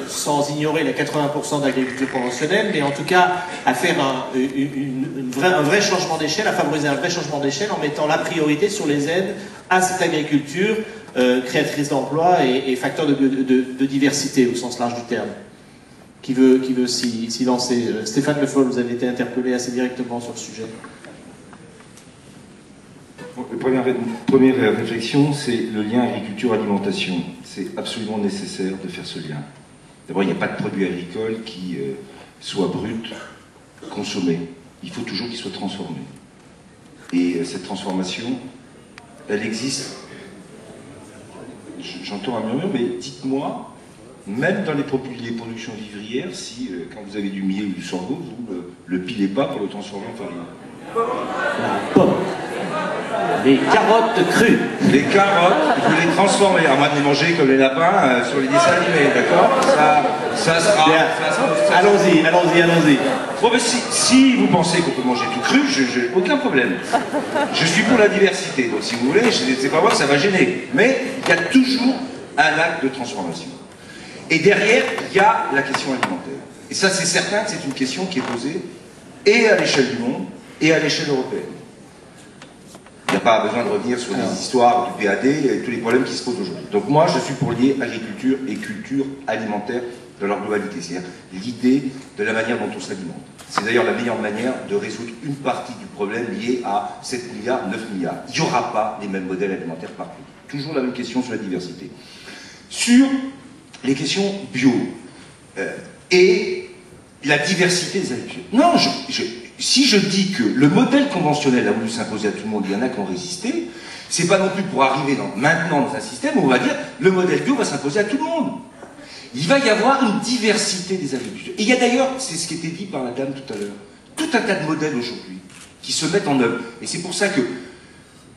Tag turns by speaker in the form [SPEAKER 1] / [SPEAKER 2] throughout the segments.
[SPEAKER 1] sans ignorer les 80% d'agriculture conventionnelle, mais en tout cas à faire un vrai changement d'échelle, à favoriser un vrai changement d'échelle en mettant la priorité sur les aides à cette agriculture créatrice d'emplois et facteur de diversité au sens large du terme. Qui veut s'y lancer? Stéphane Le Foll, vous avez été interpellé assez directement sur le sujet.
[SPEAKER 2] Première réflexion, c'est le lien agriculture-alimentation. C'est absolument nécessaire de faire ce lien. D'abord, il n'y a pas de produit agricole qui soit brut, consommé. Il faut toujours qu'il soit transformé. Et cette transformation, elle existe. J'entends un murmure, mais dites-moi, même dans les productions vivrières, si quand vous avez du millet ou du sorgho, vous le pilez pas pour le transformer en farine.
[SPEAKER 1] La pomme. Les carottes crues.
[SPEAKER 2] Les carottes, vous les transformez, à moins de les manger comme les lapins sur les dessins animés, d'accord? Ça sera... Allons-y. Bon, ben, si vous pensez qu'on peut manger tout cru, aucun problème. Je suis pour la diversité, donc si vous voulez, c'est pas moi que ça va gêner. Mais il y a toujours un acte de transformation. Et derrière, il y a la question alimentaire. Et ça, c'est certain que c'est une question qui est posée et à l'échelle du monde et à l'échelle européenne. Il n'y a pas besoin de revenir sur les histoires du PAD et tous les problèmes qui se posent aujourd'hui. Donc moi, je suis pour lier agriculture et culture alimentaire dans leur globalité, c'est-à-dire l'idée de la manière dont on s'alimente. C'est d'ailleurs la meilleure manière de résoudre une partie du problème lié à 7 milliards, 9 milliards. Il n'y aura pas les mêmes modèles alimentaires partout. Toujours la même question sur la diversité. Sur les questions bio et la diversité des agricultures. Non, si je dis que le modèle conventionnel a voulu s'imposer à tout le monde, il y en a qui ont résisté, c'est pas non plus pour arriver maintenant dans un système où on va dire le modèle bio va s'imposer à tout le monde. Il va y avoir une diversité des agricultures. Et il y a d'ailleurs, c'est ce qui était dit par la dame tout à l'heure, tout un tas de modèles aujourd'hui qui se mettent en œuvre. Et c'est pour ça que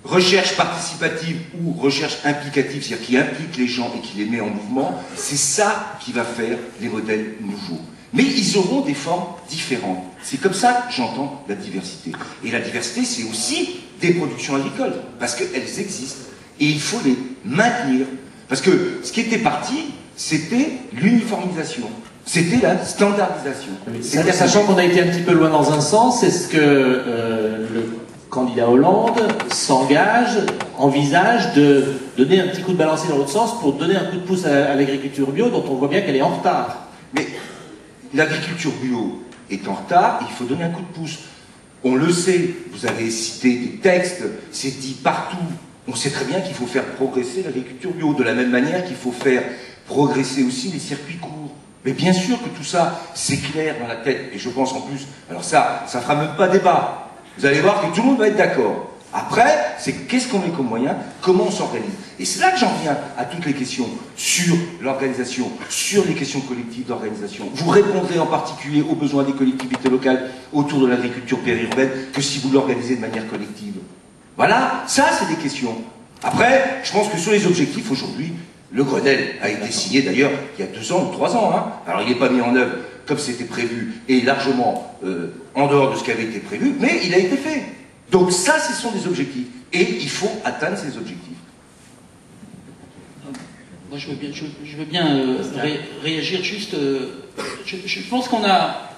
[SPEAKER 2] recherche participative ou recherche implicative, c'est-à-dire qui implique les gens et qui les met en mouvement, c'est ça qui va faire les modèles nouveaux. Mais ils auront des formes différentes. C'est comme ça que j'entends la diversité. Et la diversité, c'est aussi des productions agricoles, parce qu'elles existent. Et il faut les maintenir. Parce que ce qui était parti, c'était l'uniformisation. C'était la standardisation.
[SPEAKER 1] Sachant qu'on a été un petit peu loin dans un sens, est-ce que le candidat Hollande s'engage, envisage de donner un petit coup de balancier dans l'autre sens pour donner un coup de pouce à l'agriculture bio, dont on voit bien qu'elle est en retard?
[SPEAKER 2] Mais l'agriculture bio est en retard, il faut donner un coup de pouce. On le sait, vous avez cité des textes, c'est dit partout. On sait très bien qu'il faut faire progresser l'agriculture bio, de la même manière qu'il faut faire progresser aussi les circuits courts. Mais bien sûr que tout ça, c'est clair dans la tête, et je pense en plus, alors ça fera même pas débat. Vous allez voir que tout le monde va être d'accord. Après, c'est qu'est-ce qu'on met comme moyen, comment on s'organise. Et c'est là que j'en viens à toutes les questions sur l'organisation, sur les questions collectives d'organisation. Vous répondrez en particulier aux besoins des collectivités locales autour de l'agriculture périurbaine que si vous l'organisez de manière collective. Voilà, ça c'est des questions. Après, je pense que sur les objectifs aujourd'hui, le Grenelle a été signé d'ailleurs il y a 2 ans ou 3 ans. Hein. Alors il n'est pas mis en œuvre comme c'était prévu et largement en dehors de ce qui avait été prévu, mais il a été fait. Donc ça, ce sont des objectifs. Et il faut atteindre ces objectifs.
[SPEAKER 3] Moi, je veux bien réagir juste. Je pense qu'on a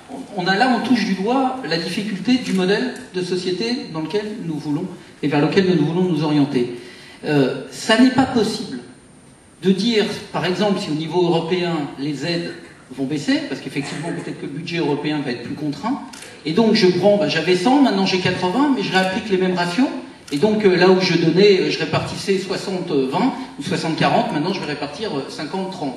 [SPEAKER 3] là, on touche du doigt la difficulté du modèle de société dans lequel nous voulons et vers lequel nous voulons nous orienter. Ça n'est pas possible de dire, par exemple, si au niveau européen, les aides vont baisser, parce qu'effectivement, peut-être que le budget européen va être plus contraint, et donc je prends, j'avais 100, maintenant j'ai 80, mais je réapplique les mêmes ratios, et donc là où je donnais, je répartissais 60-20 ou 60-40, maintenant je vais répartir 50-30.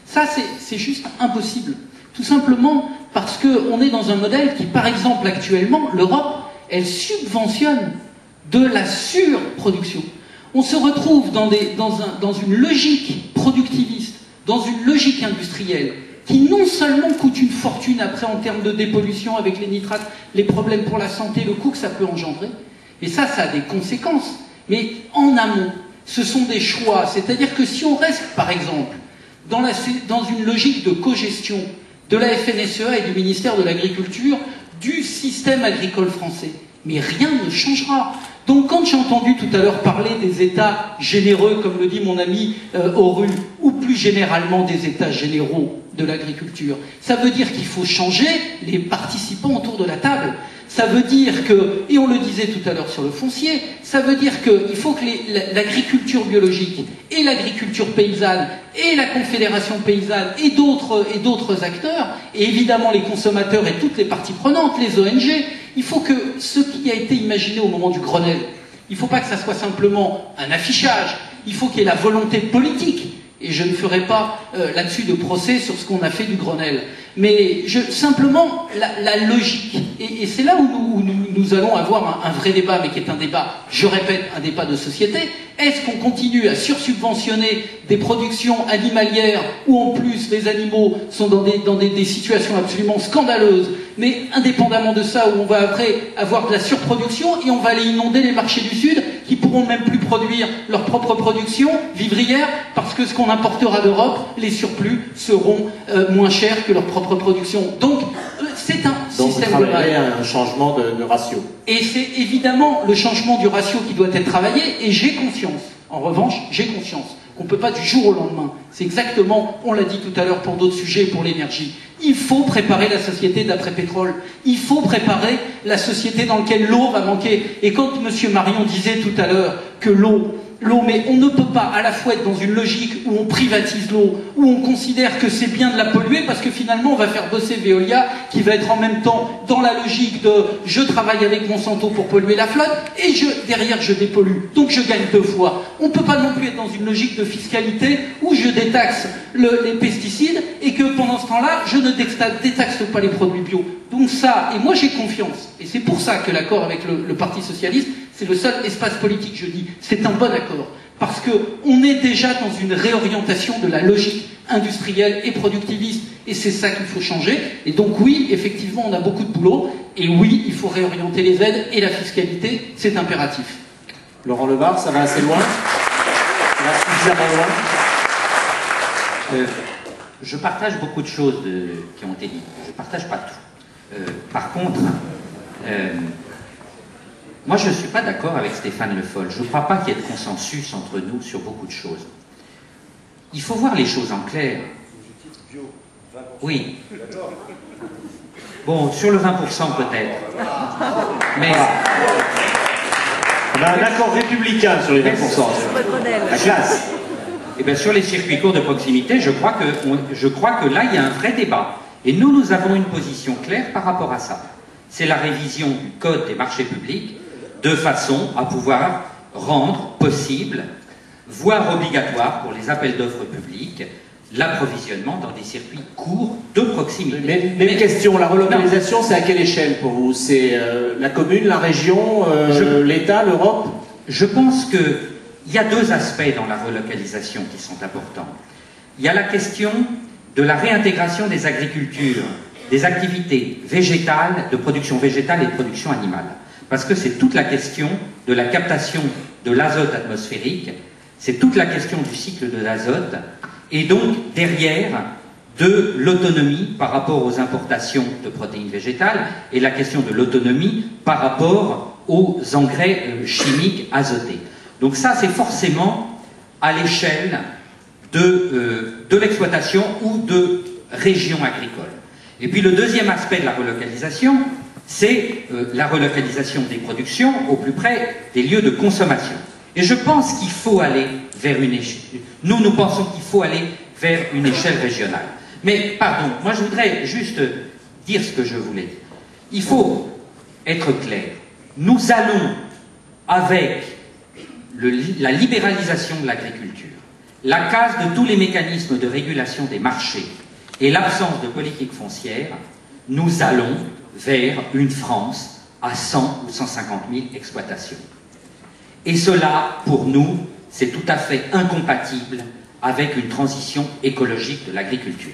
[SPEAKER 3] Ça, c'est juste impossible. Tout simplement parce qu'on est dans un modèle qui, par exemple, actuellement, l'Europe, elle subventionne de la surproduction. On se retrouve dans une logique productiviste, dans une logique industrielle, qui non seulement coûte une fortune après en termes de dépollution avec les nitrates, les problèmes pour la santé, le coût que ça peut engendrer, et ça a des conséquences. Mais en amont, ce sont des choix. C'est-à-dire que si on reste, par exemple, dans une logique de cogestion de la FNSEA et du ministère de l'Agriculture, du système agricole français, mais rien ne changera. Donc quand j'ai entendu tout à l'heure parler des États généreux, comme le dit mon ami Auru, ou plus plus généralement des états généraux de l'agriculture. Ça veut dire qu'il faut changer les participants autour de la table. Ça veut dire que, et on le disait tout à l'heure sur le foncier, ça veut dire qu'il faut que l'agriculture biologique et l'agriculture paysanne et la Confédération paysanne et d'autres acteurs, et évidemment les consommateurs et toutes les parties prenantes, les ONG, il faut que ce qui a été imaginé au moment du Grenelle, il ne faut pas que ça soit simplement un affichage, il faut qu'il y ait la volonté politique. Et je ne ferai pas là-dessus de procès sur ce qu'on a fait du Grenelle. Mais simplement, la logique, et c'est là où nous allons avoir un vrai débat, mais qui est un débat, je répète, un débat de société. Est-ce qu'on continue à sursubventionner des productions animalières où en plus les animaux sont dans des situations absolument scandaleuses, mais indépendamment de ça, où on va après avoir de la surproduction et on va aller inonder les marchés du Sud qui pourront même plus produire leur propre production vivrière parce que ce qu'on importera d'Europe, les surplus seront moins chers que leur propre production. Donc c'est un système global.
[SPEAKER 1] Un changement de ratio.
[SPEAKER 3] Et c'est évidemment le changement du ratio qui doit être travaillé, et j'ai conscience, en revanche, j'ai conscience qu'on ne peut pas du jour au lendemain. C'est exactement, on l'a dit tout à l'heure pour d'autres sujets, pour l'énergie. Il faut préparer la société d'après-pétrole. Il faut préparer la société dans laquelle l'eau va manquer. Et quand M. Marion disait tout à l'heure que l'eau, mais on ne peut pas à la fois être dans une logique où on privatise l'eau, où on considère que c'est bien de la polluer, parce que finalement on va faire bosser Veolia, qui va être en même temps dans la logique de je travaille avec Monsanto pour polluer la flotte, et derrière je dépollue, donc je gagne 2 fois. On ne peut pas non plus être dans une logique de fiscalité où je détaxe les pesticides, et que pendant ce temps-là, je ne détaxe pas les produits bio. Donc ça, et moi j'ai confiance, et c'est pour ça que l'accord avec le Parti Socialiste, c'est le seul espace politique, je dis, c'est un bon accord. Parce qu'on est déjà dans une réorientation de la logique industrielle et productiviste. Et c'est ça qu'il faut changer. Et donc oui, effectivement, on a beaucoup de boulot. Et oui, il faut réorienter les aides et la fiscalité. C'est impératif.
[SPEAKER 1] Laurent Lebar, ça va assez loin? Ça va suffisamment loin?
[SPEAKER 4] Je partage beaucoup de choses qui ont été dites. Je ne partage pas tout. Par contre... moi, je ne suis pas d'accord avec Stéphane Le Foll. Je ne crois pas qu'il y ait de consensus entre nous sur beaucoup de choses. Il faut voir les choses en clair. Oui. Bon, sur le 20% peut-être. Mais...
[SPEAKER 1] On a un accord républicain sur les 20%. La classe.
[SPEAKER 4] Eh bien, sur les circuits courts de proximité, je crois que là, il y a un vrai débat. Et nous avons une position claire par rapport à ça. C'est la révision du Code des marchés publics, de façon à pouvoir rendre possible, voire obligatoire pour les appels d'offres publics, l'approvisionnement dans des circuits courts de proximité.
[SPEAKER 1] Mais question, la relocalisation, c'est à quelle échelle pour vous? C'est la commune, la région, l'État, l'Europe?
[SPEAKER 4] Je pense qu'il y a 2 aspects dans la relocalisation qui sont importants. Il y a la question de la réintégration des agricultures, des activités végétales, de production végétale et de production animale. Parce que c'est toute la question de la captation de l'azote atmosphérique, c'est toute la question du cycle de l'azote, et donc derrière de l'autonomie par rapport aux importations de protéines végétales, et la question de l'autonomie par rapport aux engrais chimiques azotés. Donc ça, c'est forcément à l'échelle de l'exploitation ou de régions agricoles. Et puis le deuxième aspect de la relocalisation, c'est la relocalisation des productions au plus près des lieux de consommation. Et je pense qu'il faut aller vers une échelle. Nous pensons qu'il faut aller vers une échelle régionale. Mais, pardon, moi je voudrais juste dire ce que je voulais dire. Il faut être clair. Nous allons, avec la libéralisation de l'agriculture, la casse de tous les mécanismes de régulation des marchés et l'absence de politique foncière, nous allons vers une France à 100 ou 150 000 exploitations. Et cela, pour nous, c'est tout à fait incompatible avec une transition écologique de l'agriculture.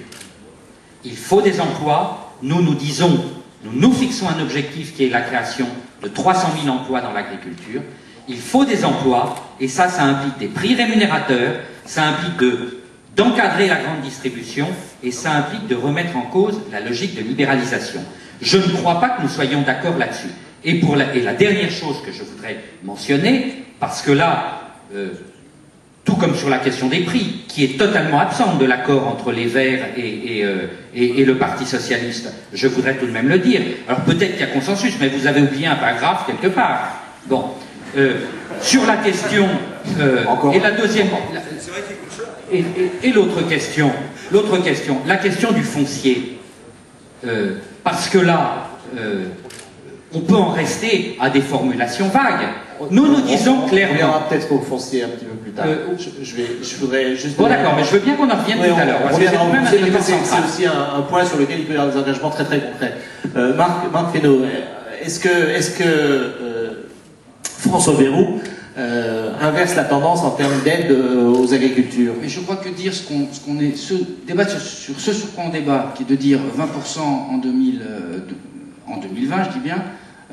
[SPEAKER 4] Il faut des emplois, nous fixons un objectif qui est la création de 300 000 emplois dans l'agriculture. Il faut des emplois, et ça implique des prix rémunérateurs, ça implique d'encadrer la grande distribution, et ça implique de remettre en cause la logique de libéralisation. Je ne crois pas que nous soyons d'accord là-dessus. Et la dernière chose que je voudrais mentionner, parce que là, tout comme sur la question des prix, qui est totalement absente de l'accord entre les Verts et le Parti Socialiste. Je voudrais tout de même le dire. Alors peut-être qu'il y a consensus, mais vous avez oublié un paragraphe quelque part. Bon. Sur la question... et la deuxième... Et l'autre question, la question du foncier. Parce que là, on peut en rester à des formulations vagues. Nous disons clairement...
[SPEAKER 1] On verra peut-être au foncier un petit peu plus tard. Je voudrais juste...
[SPEAKER 4] Bon d'accord, mais je veux bien qu'on en revienne tout à l'heure.
[SPEAKER 1] C'est aussi un point sur lequel il peut y avoir des engagements très très concrets. Marc Fesneau, est-ce que François Bayrou inverse la tendance en termes d'aide aux agricultures?
[SPEAKER 3] Mais je crois que dire débattre sur ce sur quoi on débat, qui est de dire 20% en 2020, je dis bien,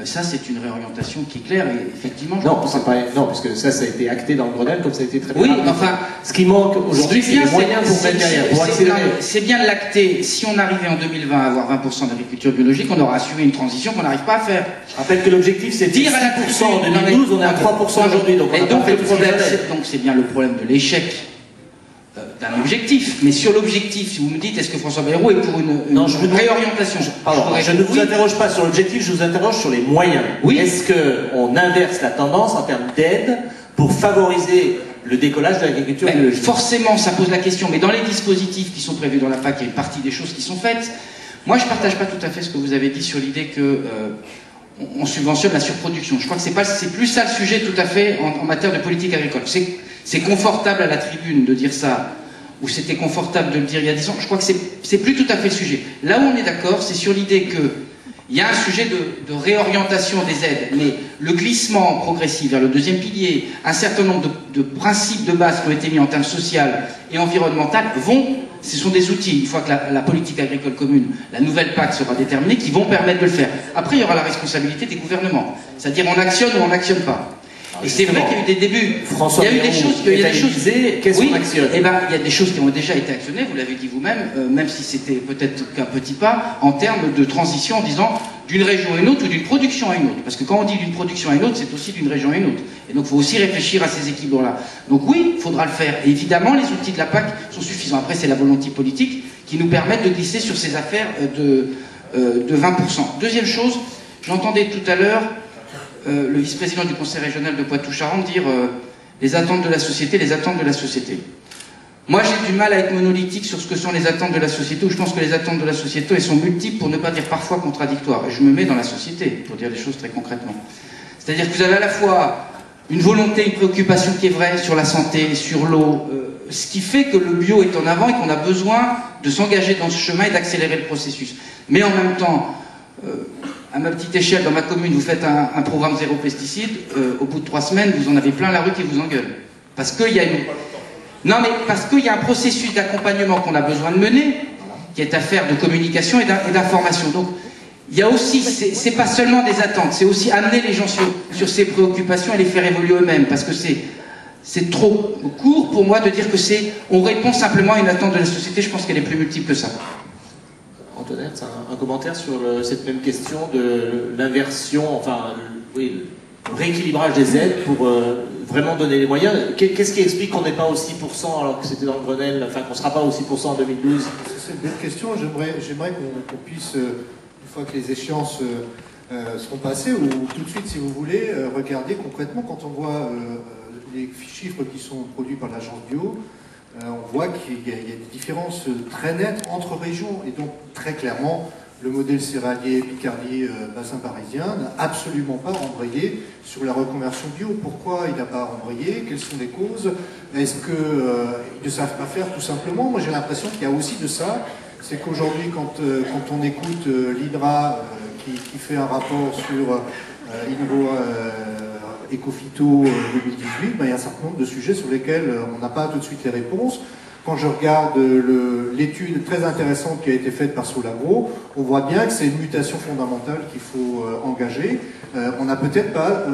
[SPEAKER 3] ça c'est une réorientation qui est claire et effectivement...
[SPEAKER 1] Non, parce que ça a été acté dans le Grenelle comme ça a été très bien.
[SPEAKER 3] Oui, enfin...
[SPEAKER 1] Ce qui manque aujourd'hui, c'est les moyens pour mettre derrière, pour accélérer.
[SPEAKER 3] C'est bien de l'acter. Si on arrivait en 2020 à avoir 20% d'agriculture biologique, on aura assuré une transition qu'on n'arrive pas à faire.
[SPEAKER 1] Je rappelle que l'objectif c'est 10% en 2012, on est à 3% aujourd'hui. Donc
[SPEAKER 3] c'est bien le problème de l'échec d'un objectif. Mais sur l'objectif, si vous me dites, est-ce que François Bayrou est pour une réorientation?
[SPEAKER 1] Je ne vous interroge pas sur l'objectif, je vous interroge sur les moyens.
[SPEAKER 3] Oui.
[SPEAKER 1] Est-ce qu'on inverse la tendance en termes d'aide pour favoriser le décollage de l'agriculture biologique?
[SPEAKER 3] Forcément, ça pose la question. Mais dans les dispositifs qui sont prévus dans la PAC, il y a une partie des choses qui sont faites. Moi, je ne partage pas tout à fait ce que vous avez dit sur l'idée que... on subventionne la surproduction. Je crois que c'est plus ça le sujet tout à fait en matière de politique agricole. C'est confortable à la tribune de dire ça, ou c'était confortable de le dire il y a 10 ans. Je crois que c'est plus tout à fait le sujet. Là où on est d'accord, c'est sur l'idée qu'il y a un sujet de réorientation des aides, mais le glissement progressif vers le deuxième pilier, un certain nombre de principes de base qui ont été mis en termes social et environnemental ce sont des outils, une fois que la politique agricole commune, la nouvelle PAC sera déterminée, qui vont permettre de le faire. Après, il y aura la responsabilité des gouvernements. C'est-à-dire, on actionne ou on n'actionne pas. Et c'est vrai qu'il y a eu des débuts.
[SPEAKER 1] François Bayrou, qu'est-ce qu'on actionne?
[SPEAKER 3] Eh ben, il y a des choses qui ont déjà été actionnées, vous l'avez dit vous-même, même si c'était peut-être qu'un petit pas, en termes de transition, en disant d'une région à une autre ou d'une production à une autre. Parce que quand on dit d'une production à une autre, c'est aussi d'une région à une autre. Et donc il faut aussi réfléchir à ces équilibres-là. Donc oui, il faudra le faire. Et évidemment, les outils de la PAC sont suffisants. Après, c'est la volonté politique qui nous permet de glisser sur ces affaires de 20%. Deuxième chose, j'entendais tout à l'heure le vice-président du conseil régional de Poitou-Charentes dire les attentes de la société, les attentes de la société. Moi, j'ai du mal à être monolithique sur ce que sont les attentes de la société, où je pense que les attentes de la société, elles sont multiples, pour ne pas dire parfois contradictoires. Et je me mets dans la société, pour dire les choses très concrètement. C'est-à-dire que vous avez à la fois une volonté, une préoccupation qui est vraie sur la santé, sur l'eau, ce qui fait que le bio est en avant et qu'on a besoin de s'engager dans ce chemin et d'accélérer le processus. Mais en même temps, à ma petite échelle, dans ma commune, vous faites un programme zéro pesticide, au bout de 3 semaines, vous en avez plein la rue qui vous engueule. Parce qu'il y a parce qu'il y a un processus d'accompagnement qu'on a besoin de mener, qui est affaire de communication et d'information. Donc, il y a aussi, c'est pas seulement des attentes, c'est aussi amener les gens sur ces préoccupations et les faire évoluer eux-mêmes, parce que c'est trop court pour moi de dire que on répond simplement à une attente de la société. Je pense qu'elle est plus multiple que ça.
[SPEAKER 1] Antoinette, un commentaire sur cette même question de l'inversion, enfin, oui, le rééquilibrage des aides pour vraiment donner les moyens. Qu'est-ce qui explique qu'on n'est pas aux 6% alors que c'était dans le Grenelle, enfin qu'on ne sera pas aux 6% en 2012?
[SPEAKER 5] C'est une belle question. J'aimerais qu'on puisse, une fois que les échéances seront passées, ou tout de suite si vous voulez, regarder concrètement quand on voit les chiffres qui sont produits par l'agence bio. On voit qu'il y a des différences très nettes entre régions, et donc très clairement le modèle céréalier Picardie bassin parisien n'a absolument pas embrayé sur la reconversion bio. Pourquoi il n'a pas embrayé? Quelles sont les causes? Est-ce qu'ils ne savent pas faire tout simplement? Moi j'ai l'impression qu'il y a aussi de ça. C'est qu'aujourd'hui quand on écoute l'IDRA qui fait un rapport sur Ecophyto 2018, il y a un certain nombre de sujets sur lesquels on n'a pas tout de suite les réponses. Quand je regarde l'étude très intéressante qui a été faite par Solagro, on voit bien que c'est une mutation fondamentale qu'il faut engager. On n'a peut-être pas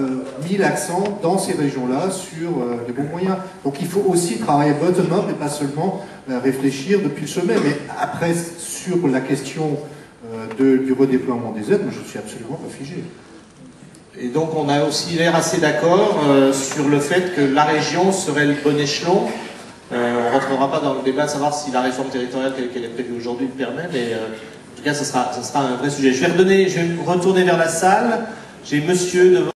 [SPEAKER 5] mis l'accent dans ces régions-là sur les bons moyens. Donc il faut aussi travailler bottom-up et pas seulement réfléchir depuis le sommet. Mais après, sur la question du redéploiement des aides, moi je ne suis absolument pas figé.
[SPEAKER 1] Et donc on a aussi l'air assez d'accord sur le fait que la région serait le bon échelon. On ne rentrera pas dans le débat de savoir si la réforme territoriale telle qu'elle est prévue aujourd'hui le permet, mais en tout cas ça sera un vrai sujet. Je vais retourner vers la salle. J'ai monsieur devant.